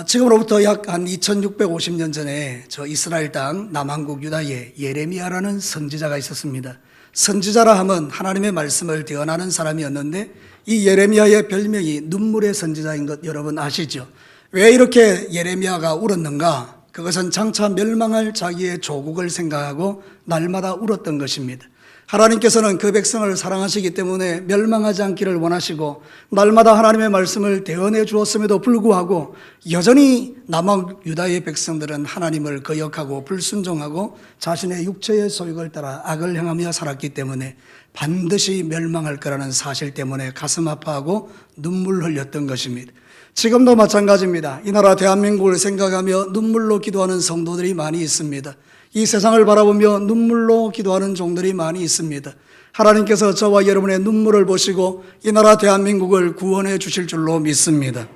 지금으로부터 약 한 2650년 전에 저 이스라엘 땅 남한국 유다에 예레미야라는 선지자가 있었습니다. 선지자라 하면 하나님의 말씀을 대언하는 사람이었는데 이 예레미야의 별명이 눈물의 선지자인 것 여러분 아시죠? 왜 이렇게 예레미야가 울었는가? 그것은 장차 멸망할 자기의 조국을 생각하고 날마다 울었던 것입니다. 하나님께서는 그 백성을 사랑하시기 때문에 멸망하지 않기를 원하시고 날마다 하나님의 말씀을 대언해 주었음에도 불구하고 여전히 남한 유다의 백성들은 하나님을 거역하고 불순종하고 자신의 육체의 소욕을 따라 악을 행하며 살았기 때문에 반드시 멸망할 거라는 사실 때문에 가슴 아파하고 눈물 흘렸던 것입니다. 지금도 마찬가지입니다. 이 나라 대한민국을 생각하며 눈물로 기도하는 성도들이 많이 있습니다. 이 세상을 바라보며 눈물로 기도하는 종들이 많이 있습니다. 하나님께서 저와 여러분의 눈물을 보시고 이 나라 대한민국을 구원해 주실 줄로 믿습니다.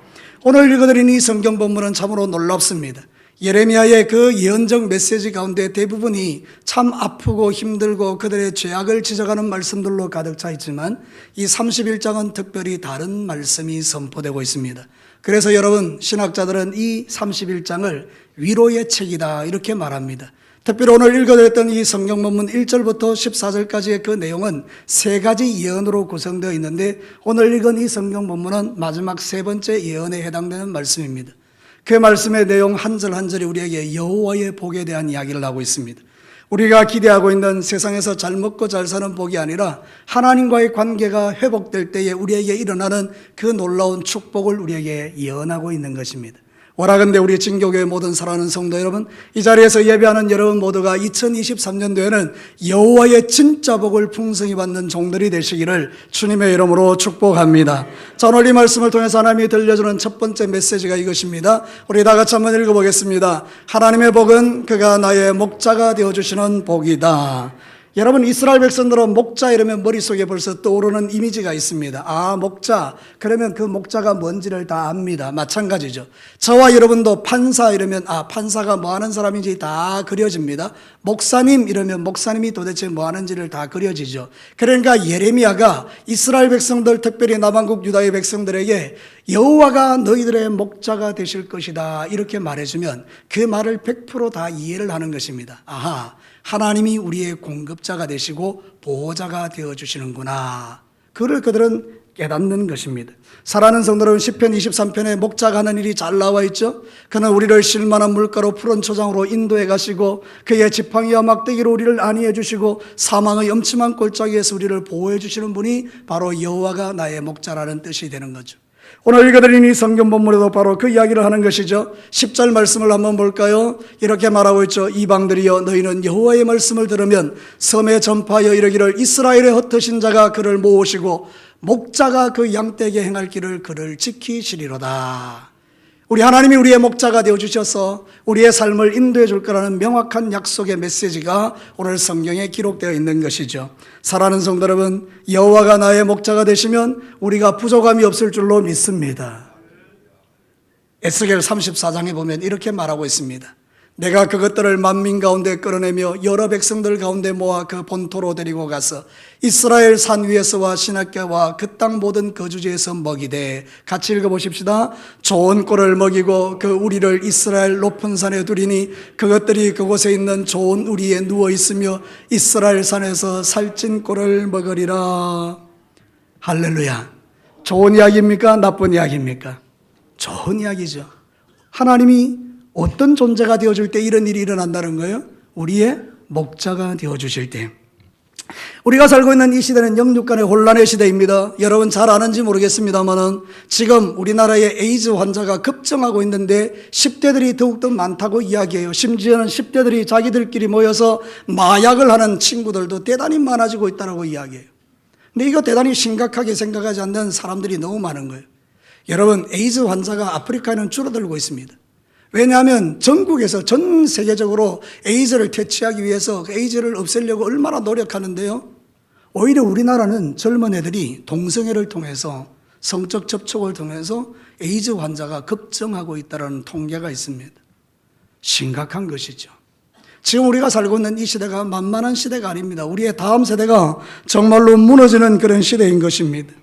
오늘 읽어드린 이 성경 본문은 참으로 놀랍습니다. 예레미야의 그 예언적 메시지 가운데 대부분이 참 아프고 힘들고 그들의 죄악을 지적하는 말씀들로 가득 차 있지만 이 31장은 특별히 다른 말씀이 선포되고 있습니다. 그래서 여러분, 신학자들은 이 31장을 위로의 책이다 이렇게 말합니다. 특별히 오늘 읽어드렸던 이 성경 본문 1절부터 14절까지의 그 내용은 세 가지 예언으로 구성되어 있는데 오늘 읽은 이 성경 본문은 마지막 세 번째 예언에 해당되는 말씀입니다. 그 말씀의 내용 한 절 한 절이 우리에게 여호와의 복에 대한 이야기를 하고 있습니다. 우리가 기대하고 있는 세상에서 잘 먹고 잘 사는 복이 아니라 하나님과의 관계가 회복될 때에 우리에게 일어나는 그 놀라운 축복을 우리에게 예언하고 있는 것입니다. 원하건대 우리 진교교회 모든 사랑하는 성도 여러분, 이 자리에서 예배하는 여러분 모두가 2023년도에는 여호와의 진짜 복을 풍성히 받는 종들이 되시기를 주님의 이름으로 축복합니다. 자, 오늘 이 말씀을 통해서 하나님이 들려주는 첫 번째 메시지가 이것입니다. 우리 다 같이 한번 읽어보겠습니다. 하나님의 복은 그가 나의 목자가 되어주시는 복이다. 여러분, 이스라엘 백성들은 목자 이러면 머릿속에 벌써 떠오르는 이미지가 있습니다. 아, 목자. 그러면 그 목자가 뭔지를 다 압니다. 마찬가지죠. 저와 여러분도 판사 이러면 판사가 뭐 하는 사람인지 다 그려집니다. 목사님 이러면 목사님이 도대체 뭐 하는지를 다 그려지죠. 그러니까 예레미야가 이스라엘 백성들, 특별히 남한국 유다의 백성들에게 여호와가 너희들의 목자가 되실 것이다 이렇게 말해주면 그 말을 100% 다 이해를 하는 것입니다. 아하, 하나님이 우리의 공급자가 되시고 보호자가 되어주시는구나. 그걸 그들은 깨닫는 것입니다. 사랑하는 성도들은 시편 23편에 목자가 하는 일이 잘 나와 있죠. 그는 우리를 쉴만한 물가로 푸른 초장으로 인도해 가시고 그의 지팡이와 막대기로 우리를 안위해 주시고 사망의 엄침한 골짜기에서 우리를 보호해 주시는 분이 바로 여호와가 나의 목자라는 뜻이 되는 거죠. 오늘 읽어드린 이 성경 본문에도 바로 그 이야기를 하는 것이죠. 10절 말씀을 한번 볼까요? 이렇게 말하고 있죠. 이방들이여 너희는 여호와의 말씀을 들으면 섬에 전파하여 이르기를 이스라엘의 흩으신 자가 그를 모으시고 목자가 그 양떼에게 행할 길을 그를 지키시리로다. 우리 하나님이 우리의 목자가 되어주셔서 우리의 삶을 인도해 줄 거라는 명확한 약속의 메시지가 오늘 성경에 기록되어 있는 것이죠. 사랑하는 성도 여러분, 여호와가 나의 목자가 되시면 우리가 부족함이 없을 줄로 믿습니다. 에스겔 34장에 보면 이렇게 말하고 있습니다. 내가 그것들을 만민 가운데 끌어내며 여러 백성들 가운데 모아 그 본토로 데리고 가서 이스라엘 산 위에서와 시냇가와 그 땅 모든 거주지에서 먹이되, 같이 읽어보십시다. 좋은 꼴을 먹이고 그 우리를 이스라엘 높은 산에 두리니 그것들이 그곳에 있는 좋은 우리에 누워있으며 이스라엘 산에서 살찐 꼴을 먹으리라. 할렐루야. 좋은 이야기입니까? 나쁜 이야기입니까? 좋은 이야기죠. 하나님이 어떤 존재가 되어줄 때 이런 일이 일어난다는 거예요? 우리의 목자가 되어주실 때. 우리가 살고 있는 이 시대는 영육간의 혼란의 시대입니다. 여러분 잘 아는지 모르겠습니다만은 지금 우리나라에 에이즈 환자가 급증하고 있는데 10대들이 더욱더 많다고 이야기해요. 심지어는 10대들이 자기들끼리 모여서 마약을 하는 친구들도 대단히 많아지고 있다고 이야기해요. 근데 이거 대단히 심각하게 생각하지 않는 사람들이 너무 많은 거예요. 여러분, 에이즈 환자가 아프리카에는 줄어들고 있습니다. 왜냐하면 전국에서 전 세계적으로 에이즈를 퇴치하기 위해서 에이즈를 없애려고 얼마나 노력하는데요. 오히려 우리나라는 젊은 애들이 동성애를 통해서 성적 접촉을 통해서 에이즈 환자가 급증하고 있다는 통계가 있습니다. 심각한 것이죠. 지금 우리가 살고 있는 이 시대가 만만한 시대가 아닙니다. 우리의 다음 세대가 정말로 무너지는 그런 시대인 것입니다.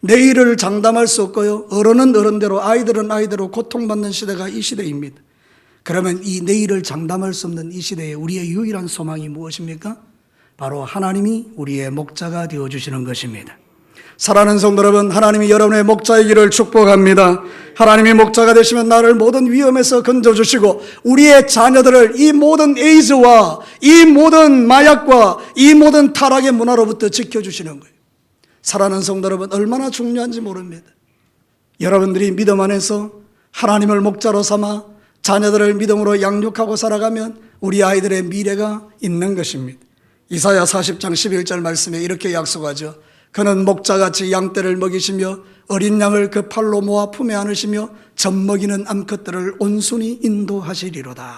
내일을 장담할 수 없고요. 어른은 어른대로 아이들은 아이대로 고통받는 시대가 이 시대입니다. 그러면 이 내일을 장담할 수 없는 이 시대에 우리의 유일한 소망이 무엇입니까? 바로 하나님이 우리의 목자가 되어주시는 것입니다. 사랑하는 성도 여러분, 하나님이 여러분의 목자이기를 축복합니다. 하나님이 목자가 되시면 나를 모든 위험에서 건져주시고 우리의 자녀들을 이 모든 에이즈와 이 모든 마약과 이 모든 타락의 문화로부터 지켜주시는 거예요. 사랑하는 성도 여러분, 얼마나 중요한지 모릅니다. 여러분들이 믿음 안에서 하나님을 목자로 삼아 자녀들을 믿음으로 양육하고 살아가면 우리 아이들의 미래가 있는 것입니다. 이사야 40장 11절 말씀에 이렇게 약속하죠. 그는 목자같이 양떼를 먹이시며 어린 양을 그 팔로 모아 품에 안으시며 젖먹이는 암컷들을 온순히 인도하시리로다.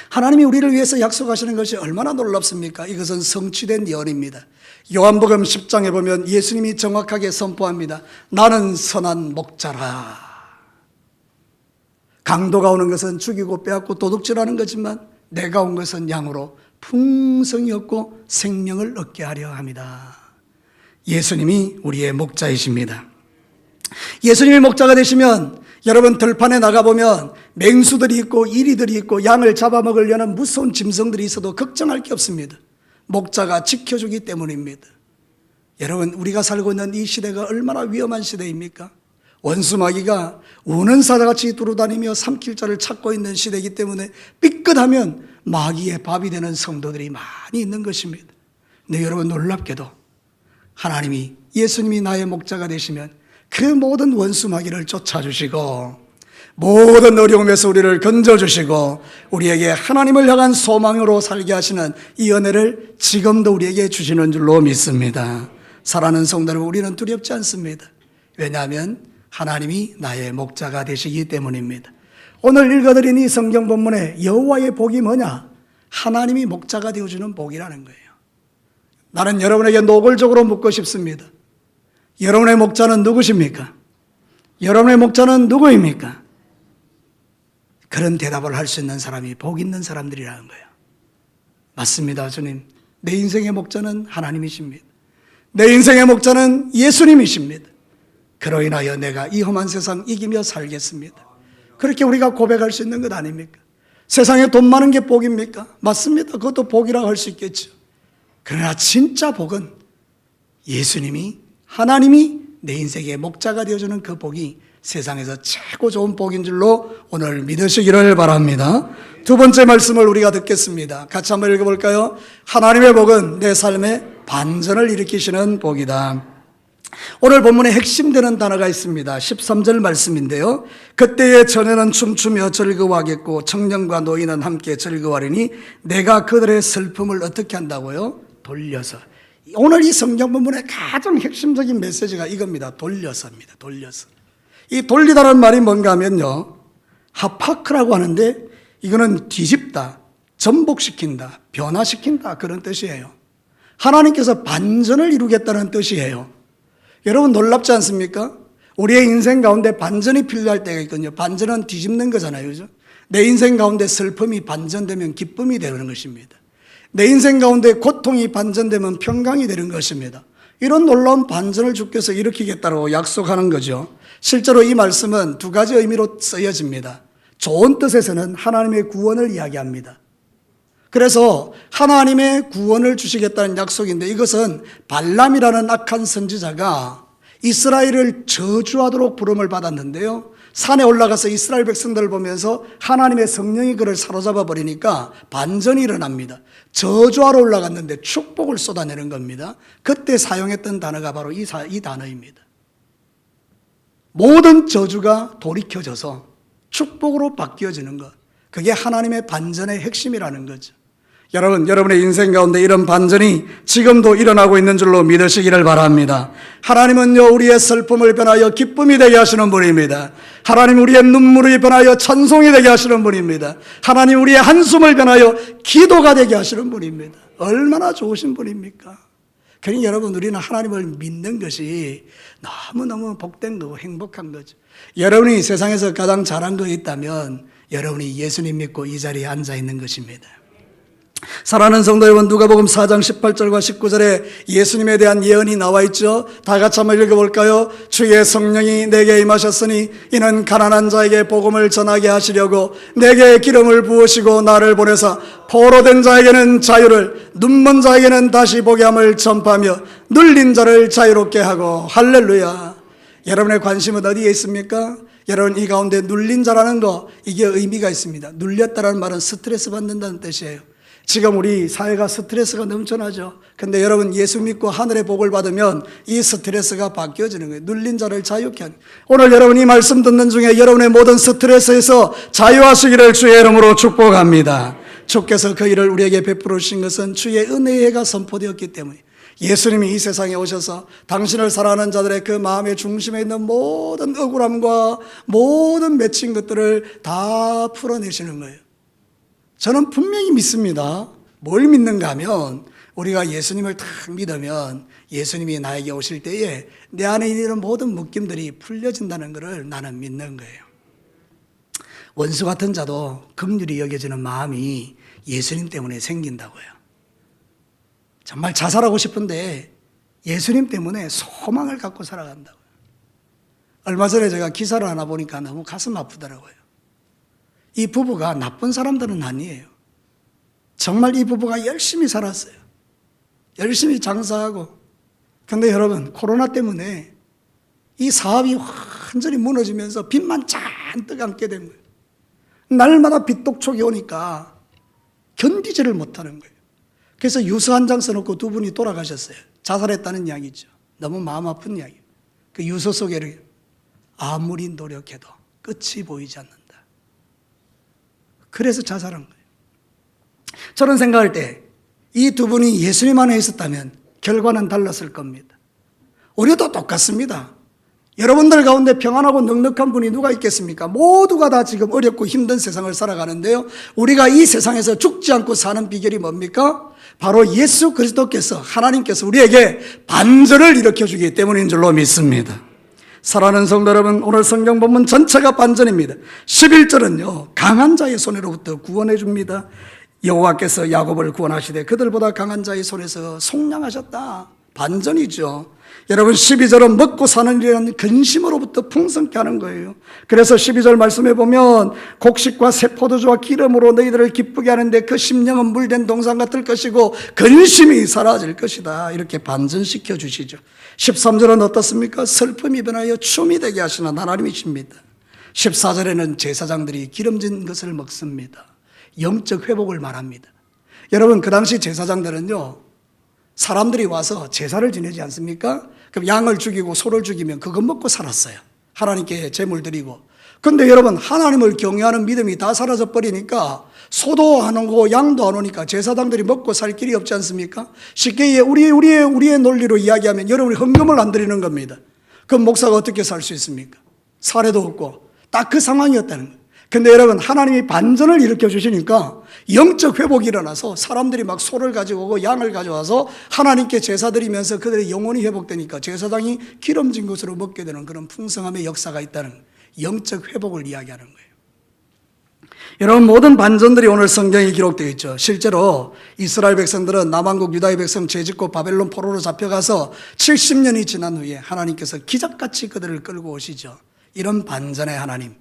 하나님이 우리를 위해서 약속하시는 것이 얼마나 놀랍습니까? 이것은 성취된 예언입니다. 요한복음 10장에 보면 예수님이 정확하게 선포합니다. 나는 선한 목자라. 강도가 오는 것은 죽이고 빼앗고 도둑질하는 거지만 내가 온 것은 양으로 풍성이 없고 생명을 얻게 하려 합니다. 예수님이 우리의 목자이십니다. 예수님이 목자가 되시면 여러분 들판에 나가보면 맹수들이 있고 이리들이 있고 양을 잡아먹으려는 무서운 짐승들이 있어도 걱정할 게 없습니다. 목자가 지켜주기 때문입니다. 여러분, 우리가 살고 있는 이 시대가 얼마나 위험한 시대입니까? 원수마귀가 우는 사자같이 두루다니며 삼킬 자를 찾고 있는 시대이기 때문에 삐끗하면 마귀의 밥이 되는 성도들이 많이 있는 것입니다. 근데 여러분, 놀랍게도 하나님이 예수님이 나의 목자가 되시면 그 모든 원수마귀를 쫓아주시고 모든 어려움에서 우리를 건져주시고 우리에게 하나님을 향한 소망으로 살게 하시는 이 은혜를 지금도 우리에게 주시는 줄로 믿습니다. 사랑하는 성도 여러분, 우리는 두렵지 않습니다. 왜냐하면 하나님이 나의 목자가 되시기 때문입니다. 오늘 읽어드린 이 성경 본문에 여호와의 복이 뭐냐? 하나님이 목자가 되어주는 복이라는 거예요. 나는 여러분에게 노골적으로 묻고 싶습니다. 여러분의 목자는 누구십니까? 여러분의 목자는 누구입니까? 그런 대답을 할 수 있는 사람이 복 있는 사람들이라는 거예요. 맞습니다, 주님. 내 인생의 목자는 하나님이십니다. 내 인생의 목자는 예수님이십니다. 그로 인하여 내가 이 험한 세상 이기며 살겠습니다. 그렇게 우리가 고백할 수 있는 것 아닙니까? 세상에 돈 많은 게 복입니까? 맞습니다. 그것도 복이라고 할 수 있겠죠. 그러나 진짜 복은 예수님이, 하나님이 내 인생의 목자가 되어주는 그 복이 세상에서 최고 좋은 복인 줄로 오늘 믿으시기를 바랍니다. 두 번째 말씀을 우리가 듣겠습니다. 같이 한번 읽어볼까요? 하나님의 복은 내 삶에 반전을 일으키시는 복이다. 오늘 본문에 핵심되는 단어가 있습니다. 13절 말씀인데요. 그때의 처녀는 춤추며 즐거워하겠고 청년과 노인은 함께 즐거워하리니 내가 그들의 슬픔을 어떻게 한다고요? 돌려서. 오늘 이 성경 본문의 가장 핵심적인 메시지가 이겁니다. 돌려서입니다. 돌려서. 이 돌리다라는 말이 뭔가 하면요, 하파크라고 하는데 이거는 뒤집다, 전복시킨다, 변화시킨다, 그런 뜻이에요. 하나님께서 반전을 이루겠다는 뜻이에요. 여러분, 놀랍지 않습니까? 우리의 인생 가운데 반전이 필요할 때가 있거든요. 반전은 뒤집는 거잖아요, 그죠? 내 인생 가운데 슬픔이 반전되면 기쁨이 되는 것입니다. 내 인생 가운데 고통이 반전되면 평강이 되는 것입니다. 이런 놀라운 반전을 주께서 일으키겠다고 약속하는 거죠. 실제로 이 말씀은 두 가지 의미로 쓰여집니다. 좋은 뜻에서는 하나님의 구원을 이야기합니다. 그래서 하나님의 구원을 주시겠다는 약속인데, 이것은 발람이라는 악한 선지자가 이스라엘을 저주하도록 부름을 받았는데요, 산에 올라가서 이스라엘 백성들을 보면서 하나님의 성령이 그를 사로잡아 버리니까 반전이 일어납니다. 저주하러 올라갔는데 축복을 쏟아내는 겁니다. 그때 사용했던 단어가 바로 이 단어입니다. 모든 저주가 돌이켜져서 축복으로 바뀌어지는 것, 그게 하나님의 반전의 핵심이라는 거죠. 여러분, 여러분의 인생 가운데 이런 반전이 지금도 일어나고 있는 줄로 믿으시기를 바랍니다. 하나님은요, 우리의 슬픔을 변하여 기쁨이 되게 하시는 분입니다. 하나님, 우리의 눈물이 변하여 찬송이 되게 하시는 분입니다. 하나님, 우리의 한숨을 변하여 기도가 되게 하시는 분입니다. 얼마나 좋으신 분입니까? 그러니 여러분, 우리는 하나님을 믿는 것이 너무너무 복된 거고 행복한 거죠. 여러분이 세상에서 가장 잘한 거 있다면 여러분이 예수님 믿고 이 자리에 앉아 있는 것입니다. 사랑하는 성도 여러분, 누가복음 4장 18절과 19절에 예수님에 대한 예언이 나와 있죠. 다 같이 한번 읽어볼까요? 주의 성령이 내게 임하셨으니 이는 가난한 자에게 복음을 전하게 하시려고 내게 기름을 부으시고 나를 보내사 포로된 자에게는 자유를, 눈먼 자에게는 다시 보게 함을 전파하며 눌린 자를 자유롭게 하고. 할렐루야. 여러분의 관심은 어디에 있습니까? 여러분, 이 가운데 눌린 자라는 거, 이게 의미가 있습니다. 눌렸다는 말은 스트레스 받는다는 뜻이에요. 지금 우리 사회가 스트레스가 넘쳐나죠. 근데 여러분, 예수 믿고 하늘의 복을 받으면 이 스트레스가 바뀌어지는 거예요. 눌린 자를 자유케 하는. 오늘 여러분 이 말씀 듣는 중에 여러분의 모든 스트레스에서 자유하시기를 주의 이름으로 축복합니다. 주께서 그 일을 우리에게 베풀어 주신 것은 주의 은혜의 해가 선포되었기 때문에, 예수님이 이 세상에 오셔서 당신을 사랑하는 자들의 그 마음의 중심에 있는 모든 억울함과 모든 맺힌 것들을 다 풀어내시는 거예요. 저는 분명히 믿습니다. 뭘 믿는가 하면, 우리가 예수님을 딱 믿으면 예수님이 나에게 오실 때에 내 안에 있는 모든 묶임들이 풀려진다는 것을 나는 믿는 거예요. 원수 같은 자도 긍휼히 여겨지는 마음이 예수님 때문에 생긴다고요. 정말 자살하고 싶은데 예수님 때문에 소망을 갖고 살아간다고요. 얼마 전에 제가 기사를 하나 보니까 너무 가슴 아프더라고요. 이 부부가 나쁜 사람들은 아니에요. 정말 이 부부가 열심히 살았어요. 열심히 장사하고. 근데 여러분, 코로나 때문에 이 사업이 완전히 무너지면서 빚만 잔뜩 안게 된 거예요. 날마다 빚독촉이 오니까 견디지를 못하는 거예요. 그래서 유서 한 장 써놓고 두 분이 돌아가셨어요. 자살했다는 이야기죠. 너무 마음 아픈 이야기. 그 유서 속에 아무리 노력해도 끝이 보이지 않는다. 그래서 자살한 거예요. 저는 생각할 때 이 두 분이 예수님 안에 있었다면 결과는 달랐을 겁니다. 우리도 똑같습니다. 여러분들 가운데 평안하고 넉넉한 분이 누가 있겠습니까? 모두가 다 지금 어렵고 힘든 세상을 살아가는데요, 우리가 이 세상에서 죽지 않고 사는 비결이 뭡니까? 바로 예수 그리스도께서, 하나님께서 우리에게 반전을 일으켜주기 때문인 줄로 믿습니다. 사랑하는 성도 여러분, 오늘 성경 본문 전체가 반전입니다. 11절은요, 강한 자의 손으로부터 구원해 줍니다. 여호와께서 야곱을 구원하시되 그들보다 강한 자의 손에서 속량하셨다. 반전이죠. 여러분, 12절은 먹고 사는 일이라는 근심으로부터 풍성케 하는 거예요. 그래서 12절 말씀해 보면, 곡식과 새 포도주와 기름으로 너희들을 기쁘게 하는데 그 심령은 물된 동산 같을 것이고 근심이 사라질 것이다. 이렇게 반전시켜 주시죠. 13절은 어떻습니까? 슬픔이 변하여 춤이 되게 하시는 하나님이십니다. 14절에는 제사장들이 기름진 것을 먹습니다. 영적 회복을 말합니다. 여러분, 그 당시 제사장들은요, 사람들이 와서 제사를 지내지 않습니까? 그럼 양을 죽이고 소를 죽이면 그거 먹고 살았어요. 하나님께 제물 드리고. 근데 여러분, 하나님을 경외하는 믿음이 다 사라져 버리니까 소도 안 오고 양도 안 오니까 제사장들이 먹고 살 길이 없지 않습니까? 쉽게 우리의 논리로 이야기하면 여러분이 헌금을 안 드리는 겁니다. 그럼 목사가 어떻게 살 수 있습니까? 사례도 없고. 딱 그 상황이었다는 거예요. 근데 여러분, 하나님이 반전을 일으켜 주시니까 영적 회복이 일어나서 사람들이 막 소를 가지고 오고 양을 가져와서 하나님께 제사 드리면서 그들의 영혼이 회복되니까 제사장이 기름진 것으로 먹게 되는 그런 풍성함의 역사가 있다는 영적 회복을 이야기하는 거예요. 여러분, 모든 반전들이 오늘 성경에 기록되어 있죠. 실제로 이스라엘 백성들은 남왕국 유다의 백성 죄짓고 바벨론 포로로 잡혀가서 70년이 지난 후에 하나님께서 기적같이 그들을 끌고 오시죠. 이런 반전의 하나님,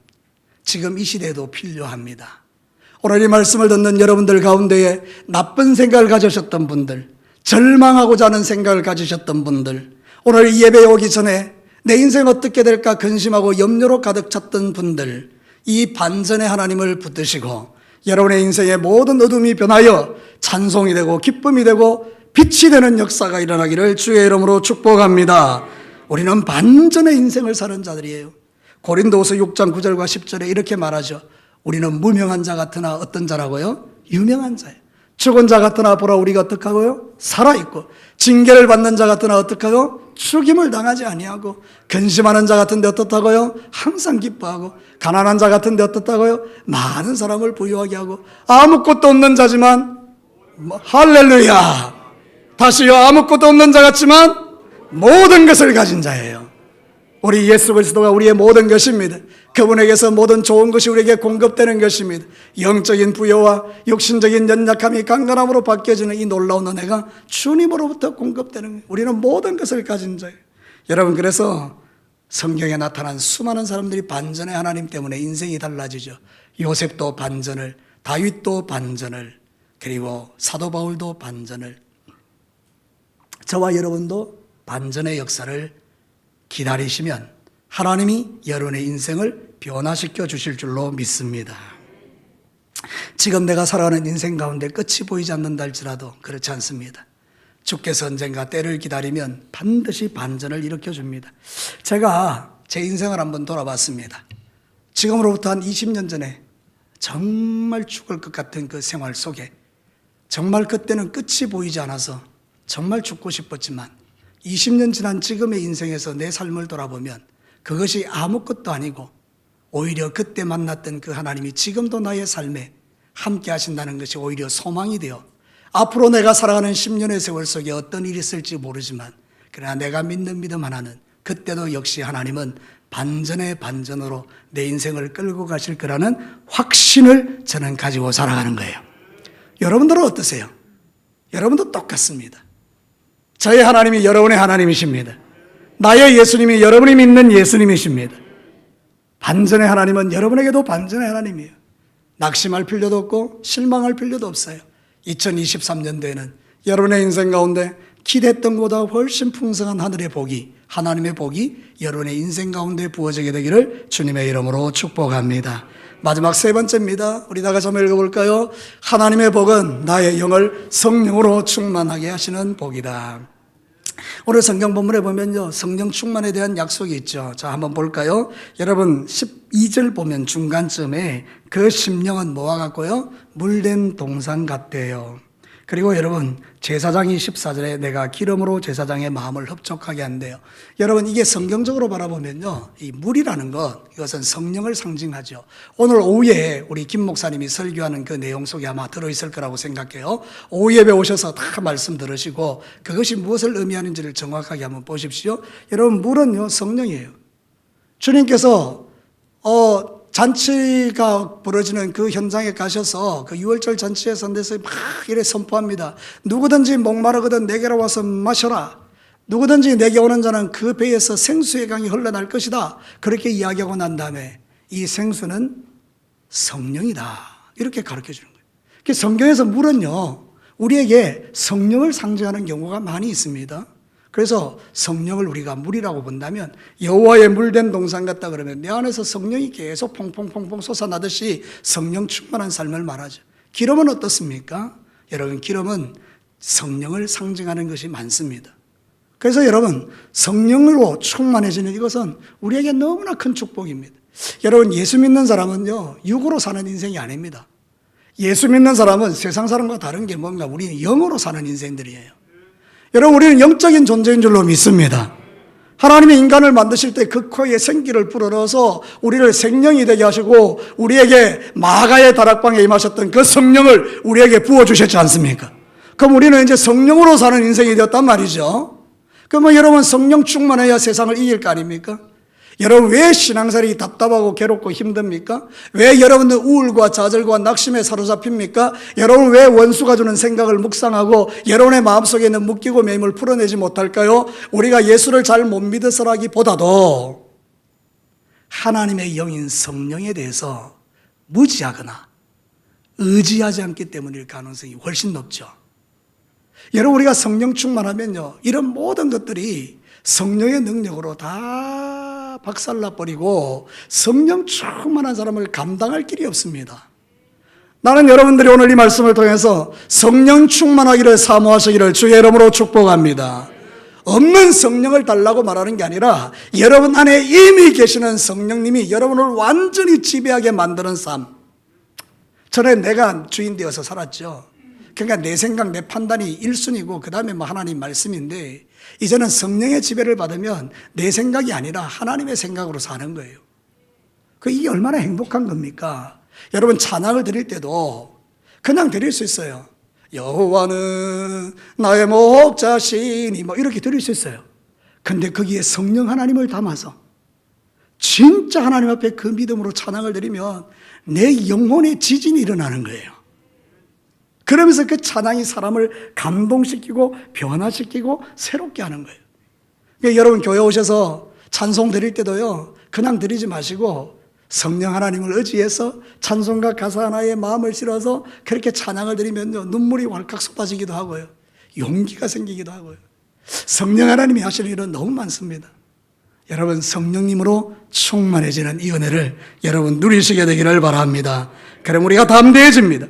지금 이 시대에도 필요합니다. 오늘 이 말씀을 듣는 여러분들 가운데에 나쁜 생각을 가지셨던 분들, 절망하고자 하는 생각을 가지셨던 분들, 오늘 이 예배에 오기 전에 내 인생 어떻게 될까 근심하고 염려로 가득 찼던 분들, 이 반전의 하나님을 붙드시고 여러분의 인생의 모든 어둠이 변하여 찬송이 되고 기쁨이 되고 빛이 되는 역사가 일어나기를 주의 이름으로 축복합니다. 우리는 반전의 인생을 사는 자들이에요. 고린도후서 6장 9절과 10절에 이렇게 말하죠. 우리는 무명한 자 같으나 어떤 자라고요? 유명한 자예요. 죽은 자 같으나 보라 우리가 어떡하고요? 살아있고. 징계를 받는 자 같으나 어떡하고? 죽임을 당하지 아니하고. 근심하는 자 같은데 어떻다고요? 항상 기뻐하고. 가난한 자 같은데 어떻다고요? 많은 사람을 부유하게 하고. 아무것도 없는 자지만 할렐루야, 다시요, 아무것도 없는 자 같지만 모든 것을 가진 자예요. 우리 예수 그리스도가 우리의 모든 것입니다. 그분에게서 모든 좋은 것이 우리에게 공급되는 것입니다. 영적인 부여와 육신적인 연약함이 강건함으로 바뀌어지는 이 놀라운 은혜가 주님으로부터 공급되는 거예요. 우리는 모든 것을 가진 자예요. 여러분, 그래서 성경에 나타난 수많은 사람들이 반전의 하나님 때문에 인생이 달라지죠. 요셉도 반전을, 다윗도 반전을, 그리고 사도 바울도 반전을, 저와 여러분도 반전의 역사를 기다리시면 하나님이 여러분의 인생을 변화시켜 주실 줄로 믿습니다. 지금 내가 살아가는 인생 가운데 끝이 보이지 않는다 할지라도 그렇지 않습니다. 주께서 언젠가 때를 기다리면 반드시 반전을 일으켜 줍니다. 제가 제 인생을 한번 돌아봤습니다. 지금으로부터 한 20년 전에 정말 죽을 것 같은 그 생활 속에 정말 그때는 끝이 보이지 않아서 정말 죽고 싶었지만 20년 지난 지금의 인생에서 내 삶을 돌아보면 그것이 아무것도 아니고 오히려 그때 만났던 그 하나님이 지금도 나의 삶에 함께 하신다는 것이 오히려 소망이 되어 앞으로 내가 살아가는 10년의 세월 속에 어떤 일이 있을지 모르지만 그러나 내가 믿는 믿음 하나는 그때도 역시 하나님은 반전의 반전으로 내 인생을 끌고 가실 거라는 확신을 저는 가지고 살아가는 거예요. 여러분들은 어떠세요? 여러분도 똑같습니다. 저의 하나님이 여러분의 하나님이십니다. 나의 예수님이 여러분이 믿는 예수님이십니다. 반전의 하나님은 여러분에게도 반전의 하나님이에요. 낙심할 필요도 없고 실망할 필요도 없어요. 2023년도에는 여러분의 인생 가운데 기대했던 것보다 훨씬 풍성한 하늘의 복이, 하나님의 복이 여러분의 인생 가운데 부어지게 되기를 주님의 이름으로 축복합니다. 마지막 세 번째입니다. 우리 다 같이 한번 읽어볼까요? 하나님의 복은 나의 영을 성령으로 충만하게 하시는 복이다. 오늘 성경 본문에 보면요, 성령 충만에 대한 약속이 있죠. 자, 한번 볼까요? 여러분 12절 보면 중간쯤에 그 심령은 뭐와 같고요? 물된 동산 같대요. 그리고 여러분 제사장이 14절에 내가 기름으로 제사장의 마음을 흡족하게 한대요. 여러분 이게 성경적으로 바라보면요, 이 물이라는 것, 이것은 성령을 상징하죠. 오늘 오후에 우리 김 목사님이 설교하는 그 내용 속에 아마 들어있을 거라고 생각해요. 오후 예배 오셔서 다 말씀 들으시고 그것이 무엇을 의미하는지를 정확하게 한번 보십시오. 여러분 물은요 성령이에요. 주님께서 잔치가 벌어지는 그 현장에 가셔서 그 6월절 잔치의 선대에서 막 이래 선포합니다. 누구든지 목마르거든 내게로 와서 마셔라. 누구든지 내게 오는 자는 그 배에서 생수의 강이 흘러날 것이다. 그렇게 이야기하고 난 다음에 이 생수는 성령이다. 이렇게 가르쳐 주는 거예요. 성경에서 물은요, 우리에게 성령을 상징하는 경우가 많이 있습니다. 그래서 성령을 우리가 물이라고 본다면 여호와의 물된 동산 같다 그러면 내 안에서 성령이 계속 퐁퐁퐁퐁 솟아나듯이 성령 충만한 삶을 말하죠. 기름은 어떻습니까? 여러분 기름은 성령을 상징하는 것이 많습니다. 그래서 여러분 성령으로 충만해지는 이것은 우리에게 너무나 큰 축복입니다. 여러분 예수 믿는 사람은요 육으로 사는 인생이 아닙니다. 예수 믿는 사람은 세상 사람과 다른 게 뭔가 우리는 영으로 사는 인생들이에요. 여러분 우리는 영적인 존재인 줄로 믿습니다. 하나님이 인간을 만드실 때 그 코에 생기를 불어넣어서 우리를 생명이 되게 하시고 우리에게 마가의 다락방에 임하셨던 그 성령을 우리에게 부어주셨지 않습니까? 그럼 우리는 이제 성령으로 사는 인생이 되었단 말이죠. 그러면 여러분 성령 충만해야 세상을 이길 거 아닙니까? 여러분 왜 신앙생활이 답답하고 괴롭고 힘듭니까? 왜 여러분들 우울과 좌절과 낙심에 사로잡힙니까? 여러분 왜 원수가 주는 생각을 묵상하고 여러분의 마음속에 있는 묶이고 매임을 풀어내지 못할까요? 우리가 예수를 잘 못 믿어서라기보다도 하나님의 영인 성령에 대해서 무지하거나 의지하지 않기 때문일 가능성이 훨씬 높죠. 여러분 우리가 성령 충만하면요 이런 모든 것들이 성령의 능력으로 다 박살나버리고 성령 충만한 사람을 감당할 길이 없습니다. 나는 여러분들이 오늘 이 말씀을 통해서 성령 충만하기를 사모하시기를 주의 이름으로 축복합니다. 없는 성령을 달라고 말하는 게 아니라 여러분 안에 이미 계시는 성령님이 여러분을 완전히 지배하게 만드는 삶. 전에 내가 주인 되어서 살았죠. 그러니까 내 생각, 내 판단이 1순위고 그 다음에 뭐 하나님 말씀인데 이제는 성령의 지배를 받으면 내 생각이 아니라 하나님의 생각으로 사는 거예요. 이게 얼마나 행복한 겁니까? 여러분 찬양을 드릴 때도 그냥 드릴 수 있어요. 여호와는 나의 목자시니 뭐 이렇게 드릴 수 있어요. 근데 거기에 성령 하나님을 담아서 진짜 하나님 앞에 그 믿음으로 찬양을 드리면 내 영혼의 지진이 일어나는 거예요. 그러면서 그 찬양이 사람을 감동시키고 변화시키고 새롭게 하는 거예요. 그러니까 여러분 교회 오셔서 찬송 드릴 때도요, 그냥 드리지 마시고 성령 하나님을 의지해서 찬송과 가사 하나에 마음을 실어서 그렇게 찬양을 드리면요, 눈물이 왈칵 쏟아지기도 하고요, 용기가 생기기도 하고요. 성령 하나님이 하시는 일은 너무 많습니다. 여러분 성령님으로 충만해지는 이 은혜를 여러분 누리시게 되기를 바랍니다. 그럼 우리가 담대해집니다.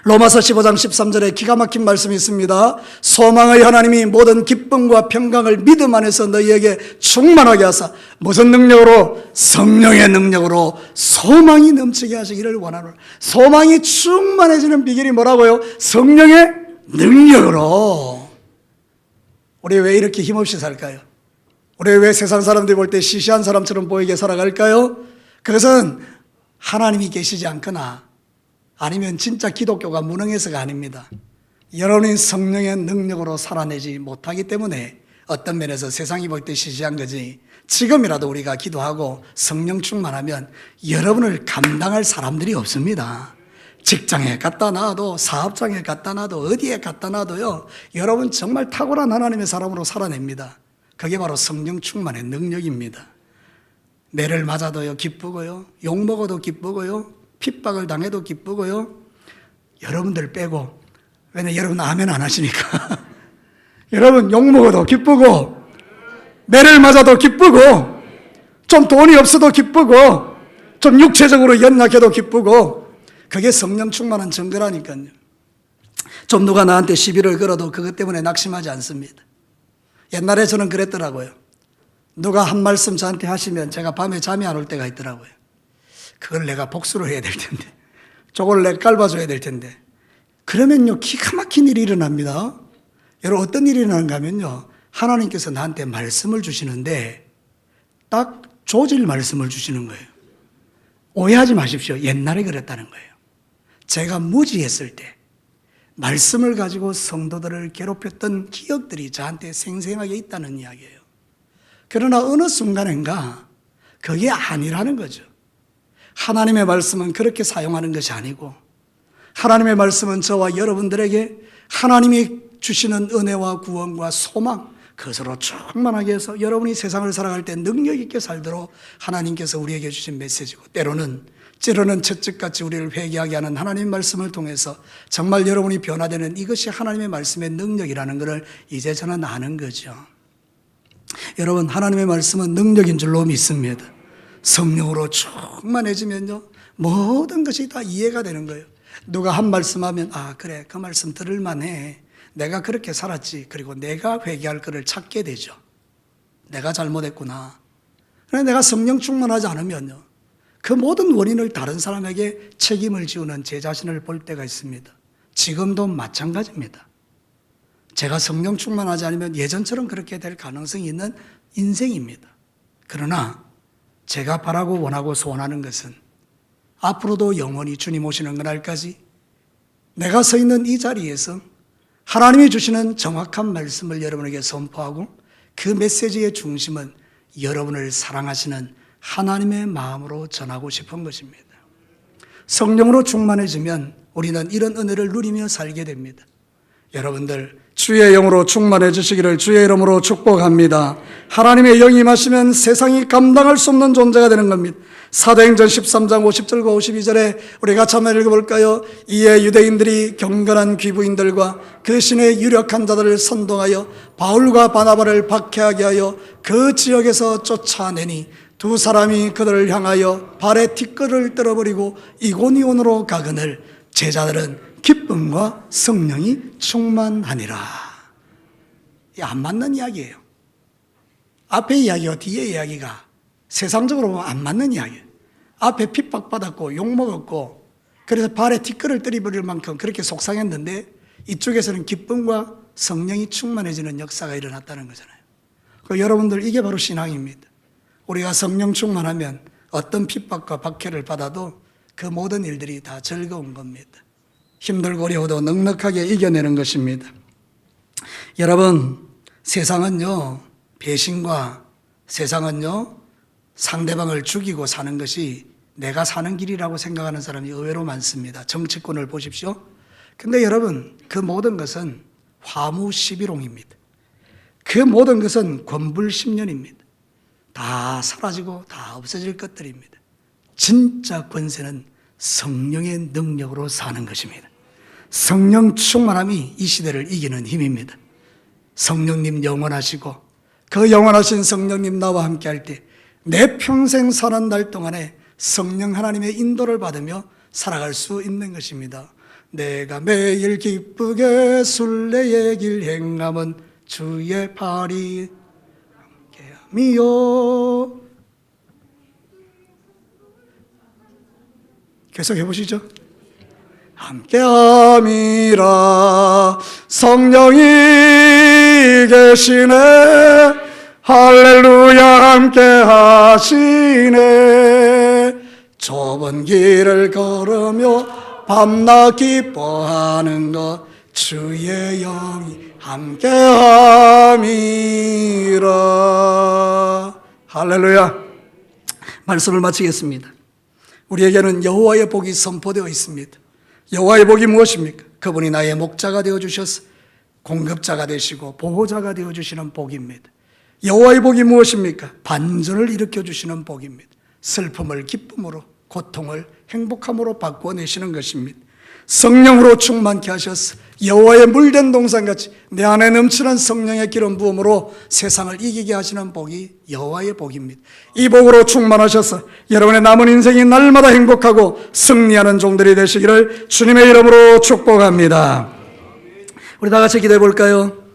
로마서 15장 13절에 기가 막힌 말씀이 있습니다. 소망의 하나님이 모든 기쁨과 평강을 믿음 안에서 너희에게 충만하게 하사 무슨 능력으로? 성령의 능력으로 소망이 넘치게 하시기를 원하노라. 소망이 충만해지는 비결이 뭐라고요? 성령의 능력으로. 우리 왜 이렇게 힘없이 살까요? 우리 왜 세상 사람들이 볼 때 시시한 사람처럼 보이게 살아갈까요? 그것은 하나님이 계시지 않거나 아니면 진짜 기독교가 무능해서가 아닙니다. 여러분이 성령의 능력으로 살아내지 못하기 때문에 어떤 면에서 세상이 볼 때 시시한 거지, 지금이라도 우리가 기도하고 성령 충만하면 여러분을 감당할 사람들이 없습니다. 직장에 갖다 놔도, 사업장에 갖다 놔도, 어디에 갖다 놔도요, 여러분 정말 탁월한 하나님의 사람으로 살아냅니다. 그게 바로 성령 충만의 능력입니다. 매를 맞아도요 기쁘고요, 욕먹어도 기쁘고요, 핍박을 당해도 기쁘고요. 여러분들 빼고, 왜냐면 여러분 아멘 안 하시니까 여러분 욕먹어도 기쁘고, 매를 맞아도 기쁘고, 좀 돈이 없어도 기쁘고, 좀 육체적으로 연약해도 기쁘고, 그게 성령 충만한 증거라니까요. 좀 누가 나한테 시비를 걸어도 그것 때문에 낙심하지 않습니다. 옛날에 저는 그랬더라고요. 누가 한 말씀 저한테 하시면 제가 밤에 잠이 안 올 때가 있더라고요. 그걸 내가 복수를 해야 될 텐데, 저걸 내가 깔봐줘야 될 텐데, 그러면요 기가 막힌 일이 일어납니다. 여러분 어떤 일이 일어나는가 하면요, 하나님께서 나한테 말씀을 주시는데 딱 조질 말씀을 주시는 거예요. 오해하지 마십시오. 옛날에 그랬다는 거예요. 제가 무지했을 때 말씀을 가지고 성도들을 괴롭혔던 기억들이 저한테 생생하게 있다는 이야기예요. 그러나 어느 순간인가 그게 아니라는 거죠. 하나님의 말씀은 그렇게 사용하는 것이 아니고, 하나님의 말씀은 저와 여러분들에게 하나님이 주시는 은혜와 구원과 소망, 그것으로 충만하게 해서 여러분이 세상을 살아갈 때 능력 있게 살도록 하나님께서 우리에게 주신 메시지고, 때로는 찌르는 채찍같이 우리를 회개하게 하는 하나님의 말씀을 통해서 정말 여러분이 변화되는 이것이 하나님의 말씀의 능력이라는 것을 이제 저는 아는 거죠. 여러분 하나님의 말씀은 능력인 줄로 믿습니다. 성령으로 충만해지면요 모든 것이 다 이해가 되는 거예요. 누가 한 말씀하면 아 그래 그 말씀 들을 만해, 내가 그렇게 살았지, 그리고 내가 회개할 것을 찾게 되죠. 내가 잘못했구나. 그런데 내가 성령 충만하지 않으면요 그 모든 원인을 다른 사람에게 책임을 지우는 제 자신을 볼 때가 있습니다. 지금도 마찬가지입니다. 제가 성령 충만하지 않으면 예전처럼 그렇게 될 가능성이 있는 인생입니다. 그러나 제가 바라고 원하고 소원하는 것은 앞으로도 영원히 주님 오시는 그날까지 내가 서 있는 이 자리에서 하나님이 주시는 정확한 말씀을 여러분에게 선포하고, 그 메시지의 중심은 여러분을 사랑하시는 하나님의 마음으로 전하고 싶은 것입니다. 성령으로 충만해지면 우리는 이런 은혜를 누리며 살게 됩니다. 여러분들 주의 영으로 충만해 주시기를 주의 이름으로 축복합니다. 하나님의 영이 임하시면 세상이 감당할 수 없는 존재가 되는 겁니다. 사도행전 13장 50절과 52절에 우리 같이 한번 읽어볼까요? 이에 유대인들이 경건한 귀부인들과 그 신의 유력한 자들을 선동하여 바울과 바나바를 박해하게 하여 그 지역에서 쫓아내니 두 사람이 그들을 향하여 발에 티끌을 떨어버리고 이고니온으로 가거늘 제자들은 기쁨과 성령이 충만하니라. 이게 안 맞는 이야기예요. 앞의 이야기와 뒤의 이야기가 세상적으로 보면 안 맞는 이야기예요. 앞에 핍박받았고 욕먹었고 그래서 발에 티끌을 떨어버릴 만큼 그렇게 속상했는데, 이쪽에서는 기쁨과 성령이 충만해지는 역사가 일어났다는 거잖아요. 여러분들 이게 바로 신앙입니다. 우리가 성령 충만하면 어떤 핍박과 박해를 받아도 그 모든 일들이 다 즐거운 겁니다. 힘들고 어려워도 넉넉하게 이겨내는 것입니다. 여러분 세상은요 배신과 세상은요 상대방을 죽이고 사는 것이 내가 사는 길이라고 생각하는 사람이 의외로 많습니다. 정치권을 보십시오. 근데 여러분, 그 모든 것은 화무시비롱입니다. 그 모든 것은 권불십년입니다. 다 사라지고 다 없어질 것들입니다. 진짜 권세는 성령의 능력으로 사는 것입니다. 성령 충만함이 이 시대를 이기는 힘입니다. 성령님 영원하시고 그 영원하신 성령님 나와 함께 할 때 내 평생 사는 날 동안에 성령 하나님의 인도를 받으며 살아갈 수 있는 것입니다. 내가 매일 기쁘게 순례의 길 행함은 주의 발이 함께함이요. 계속 해보시죠. 함께함이라 성령이 계시네. 할렐루야 함께하시네. 좁은 길을 걸으며 밤낮 기뻐하는 것 주의 영이 함께함이라. 할렐루야. 말씀을 마치겠습니다. 우리에게는 여호와의 복이 선포되어 있습니다. 여호와의 복이 무엇입니까? 그분이 나의 목자가 되어주셔서 공급자가 되시고 보호자가 되어주시는 복입니다. 여호와의 복이 무엇입니까? 반전을 일으켜주시는 복입니다. 슬픔을 기쁨으로, 고통을 행복함으로 바꿔내시는 것입니다. 성령으로 충만케 하셔서 여호와의 물된 동산같이 내 안에 넘치는 성령의 기름 부음으로 세상을 이기게 하시는 복이 여호와의 복입니다. 이 복으로 충만하셔서 여러분의 남은 인생이 날마다 행복하고 승리하는 종들이 되시기를 주님의 이름으로 축복합니다. 우리 다 같이 기도해 볼까요?